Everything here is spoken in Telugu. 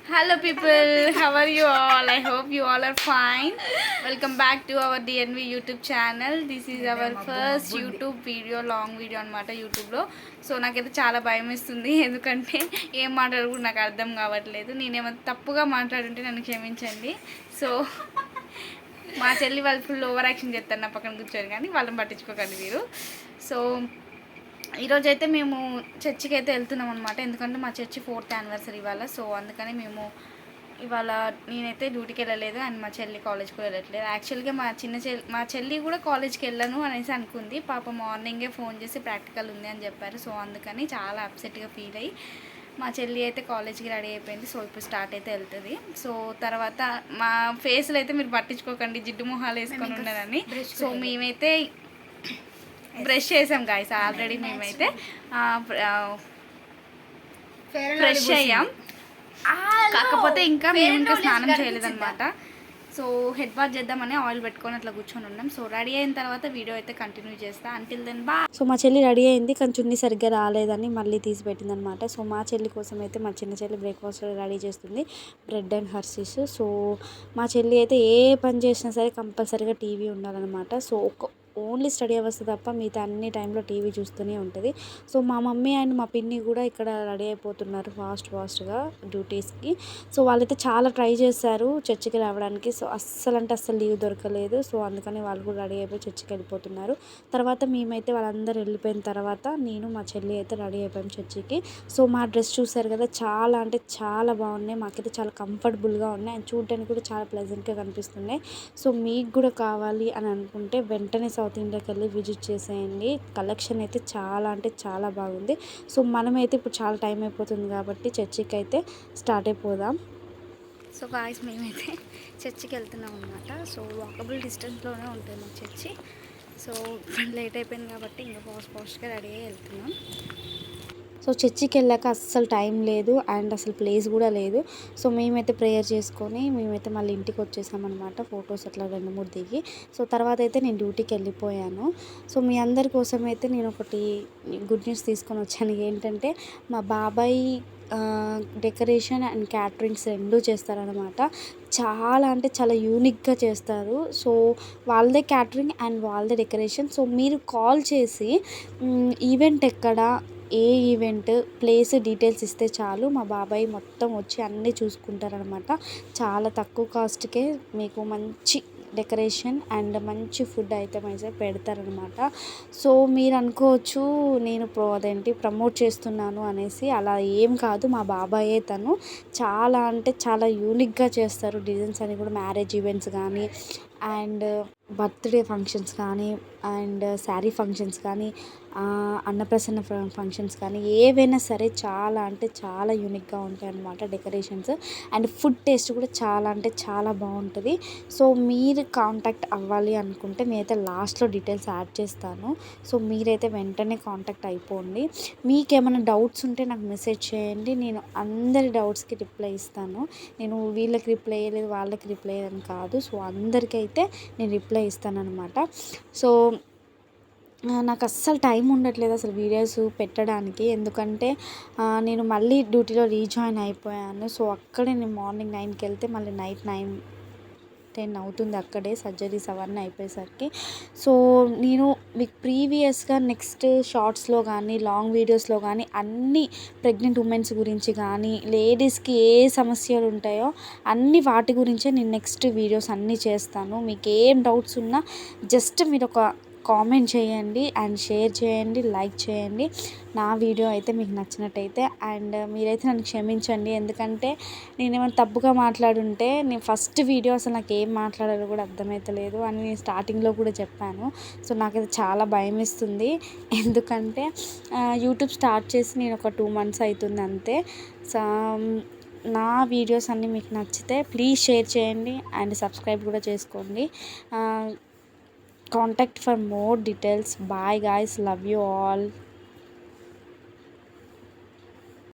Hello people, how are you all? I hope you all are fine. Welcome back to our DNV YouTube channel. This is our first YouTube video, long video అనమాట యూట్యూబ్లో. సో నాకైతే చాలా భయం వేస్తుంది, ఎందుకంటే ఏం మాట్లాడు కూడా నాకు అర్థం కావట్లేదు. నేనేమైనా తప్పుగా మాట్లాడుంటే నన్ను క్షమించండి. సో మా చెల్లి వాళ్ళు ఫుల్ ఓవర్ యాక్షన్ చేస్తారు నా పక్కన కూర్చొని, కానీ వాళ్ళని పట్టించుకోకండి మీరు. సో ఈరోజు అయితే మేము చర్చికి అయితే వెళ్తున్నాం అనమాట, ఎందుకంటే మా చర్చి 4th యానివర్సరీ ఇవాళ. సో అందుకని మేము ఇవాళ నేనైతే డ్యూటీకి వెళ్ళలేదు, అండ్ మా చెల్లి కాలేజ్కి కూడా వెళ్ళట్లేదు. యాక్చువల్గా మా చెల్లి కూడా కాలేజ్కి వెళ్ళను అనేసి అనుకుంది. పాప మార్నింగే ఫోన్ చేసి ప్రాక్టికల్ ఉంది అని చెప్పారు. సో అందుకని చాలా అప్సెట్గా ఫీల్ అయ్యి మా చెల్లి అయితే కాలేజ్కి రెడీ అయిపోయింది. సో ఇప్పుడు స్టార్ట్ అయితే వెళ్తుంది. సో తర్వాత మా ఫేస్లు అయితే మీరు పట్టించుకోకండి, జిడ్డు మొహాలు వేసుకొని ఉన్నారని. సో మేమైతే బ్రష్ చేసాం గాయస్ ఆల్రెడీ, మేమైతే ఫ్రెష్ అయ్యాం. కాకపోతే మేము స్నానం చేయలేదన్నమాట. సో హెడ్ బాత్ చేద్దామని ఆయిల్ పెట్టుకొని అట్లా కూర్చొని ఉన్నాం. సో రెడీ అయిన తర్వాత వీడియో అయితే కంటిన్యూ చేస్తా. అంటిల్ దెన్ బా. సో మా చెల్లి రెడీ అయింది, కానీ చున్నీ సరిగ్గా రాలేదని మళ్ళీ తీసి పెట్టిందనమాట. సో మా చెల్లి కోసం అయితే మా చిన్న చెల్లి బ్రేక్ఫాస్ట్ రెడీ చేస్తుంది, బ్రెడ్ అండ్ హర్షీస్. సో మా చెల్లి అయితే ఏ పని చేసినా సరే కంపల్సరీగా టీవీ ఉండాలన్నమాట. సో ఓన్లీ స్టడీ అవర్స్ తప్ప మిగతా అన్ని టైంలో టీవీ చూస్తూనే ఉంటుంది. సో మా మమ్మీ అండ్ మా పిన్ని కూడా ఇక్కడ రెడీ అయిపోతున్నారు ఫాస్ట్గా డ్యూటీస్కి. సో వాళ్ళైతే చాలా ట్రై చేశారు చర్చికి రావడానికి. సో అస్సలు లీవ్ దొరకలేదు. సో అందుకని వాళ్ళు కూడా రెడీ అయిపోయి చర్చికి వెళ్ళిపోతున్నారు. తర్వాత మేమైతే వాళ్ళందరూ వెళ్ళిపోయిన తర్వాత నేను మా చెల్లి అయితే రెడీ అయిపోయాం చర్చికి. సో మా డ్రెస్ చూసారు కదా, చాలా అంటే చాలా బాగున్నాయి. మాకైతే చాలా కంఫర్టబుల్గా ఉన్నాయి అండ్ చూడడానికి కూడా చాలా ప్లెజెంట్గా కనిపిస్తున్నాయి. సో మీకు కూడా కావాలి అని అనుకుంటే వెంటనే సౌత్ ఇండియాకి వెళ్ళి విజిట్ చేసేయండి. కలెక్షన్ అయితే చాలా అంటే చాలా బాగుంది. సో మనమైతే ఇప్పుడు చాలా టైం అయిపోతుంది కాబట్టి చర్చికి అయితే స్టార్ట్ అయిపోదాం. సో గాయస్ మేమైతే చర్చికి వెళ్తున్నాం అనమాట. సో వాకబుల్ డిస్టెన్స్లోనే ఉంటుంది మా చర్చి. సో లేట్ అయిపోయింది కాబట్టి ఇంకా ఫాస్ట్గా రెడీ అయ్యి వెళ్తున్నాం. సో చర్చికి వెళ్ళాక అస్సలు టైం లేదు అండ్ అసలు ప్లేస్ కూడా లేదు. సో మేమైతే ప్రేయర్ చేసుకొని మేమైతే మళ్ళీ ఇంటికి వచ్చేసామన్నమాట. ఫొటోస్ అట్లా 2-3 దిగి. సో తర్వాత అయితే నేను డ్యూటీకి వెళ్ళిపోయాను. సో మీ అందరి కోసం అయితే నేను ఒకటి గుడ్ న్యూస్ తీసుకొని వచ్చాను. ఏంటంటే మా బాబాయ్ డెకరేషన్ అండ్ క్యాటరింగ్స్ 2 చేస్తారనమాట. చాలా అంటే చాలా యూనిక్గా చేస్తారు. సో వాళ్ళదే క్యాటరింగ్ అండ్ వాళ్ళదే డెకరేషన్. సో మీరు కాల్ చేసి ఈవెంట్ ఎక్కడ, ఏ ఈవెంట్, ప్లేస్ డీటెయిల్స్ ఇస్తే చాలు, మా బాబాయ్ మొత్తం వచ్చి అన్నీ చూసుకుంటారనమాట. చాలా తక్కువ కాస్ట్కే మీకు మంచి డెకరేషన్ అండ్ మంచి ఫుడ్ ఐటమ్ అయితే పెడతారనమాట. సో మీరు అనుకోవచ్చు నేను ప్రమోట్ చేస్తున్నాను అనేసి. అలా ఏం కాదు, మా బాబాయే తను. చాలా అంటే చాలా యూనిక్గా చేస్తారు డిజైన్స్ అని కూడా. మ్యారేజ్ ఈవెంట్స్ కానీ అండ్ బర్త్డే ఫంక్షన్స్ కానీ అండ్ శారీ ఫంక్షన్స్ కానీ అన్నప్రసన్న ఫంక్షన్స్ కానీ ఏవైనా సరే చాలా అంటే చాలా యూనిక్గా ఉంటాయి అన్నమాట డెకరేషన్స్. అండ్ ఫుడ్ టేస్ట్ కూడా చాలా అంటే చాలా బాగుంటుంది. సో మీరు కాంటాక్ట్ అవ్వాలి అనుకుంటే నేనైతే లాస్ట్లో డీటెయిల్స్ యాడ్ చేస్తాను. సో మీరైతే వెంటనే కాంటాక్ట్ అయిపోండి. మీకేమైనా డౌట్స్ ఉంటే నాకు మెసేజ్ చేయండి, నేను అందరి డౌట్స్కి రిప్లై ఇస్తాను. నేను వీళ్ళకి రిప్లై అయ్యలేదు వాళ్ళకి రిప్లై అయ్యని కాదు. సో అందరికైతే నేను రిప్లై ఇస్తానన్నమాట. సో నాకు అస్సలు టైం ఉండట్లేదు అసలు వీడియోస్ పెట్టడానికి, ఎందుకంటే నేను మళ్ళీ డ్యూటీలో రీజాయిన్ అయిపోయాను. సో అక్కడే నేను మార్నింగ్ 9కి వెళ్తే మళ్ళీ నైట్ 9-10 అవుతుంది అక్కడే సర్జరీస్ అవన్నీ అయిపోయేసరికి. సో నేను మీకు ప్రీవియస్గా నెక్స్ట్ షార్ట్స్లో కానీ లాంగ్ వీడియోస్లో కానీ అన్ని ప్రెగ్నెంట్ ఉమెన్స్ గురించి కానీ లేడీస్కి ఏ సమస్యలు ఉంటాయో అన్ని వాటి గురించే నేను నెక్స్ట్ వీడియోస్ అన్నీ చేస్తాను. మీకు ఏం డౌట్స్ ఉన్నా జస్ట్ మీరు ఒక కామెంట్ చేయండి అండ్ షేర్ చేయండి, లైక్ చేయండి నా వీడియో అయితే మీకు నచ్చినట్టయితే. అండ్ మీరైతే నన్ను క్షమించండి, ఎందుకంటే నేనేమైనా తప్పుగా మాట్లాడుంటే, నేను ఫస్ట్ వీడియో అసలు నాకు ఏం మాట్లాడాలో కూడా అర్థమవుతలేదు అని నేను స్టార్టింగ్లో కూడా చెప్పాను. సో నాకైతే చాలా భయం ఇస్తుంది, ఎందుకంటే యూట్యూబ్ స్టార్ట్ చేసి నేను ఒక 2 months అవుతుంది అంతే. సో నా వీడియోస్ అన్నీ మీకు నచ్చితే ప్లీజ్ షేర్ చేయండి అండ్ సబ్స్క్రైబ్ కూడా చేసుకోండి. Contact for more details. Bye guys, love you all.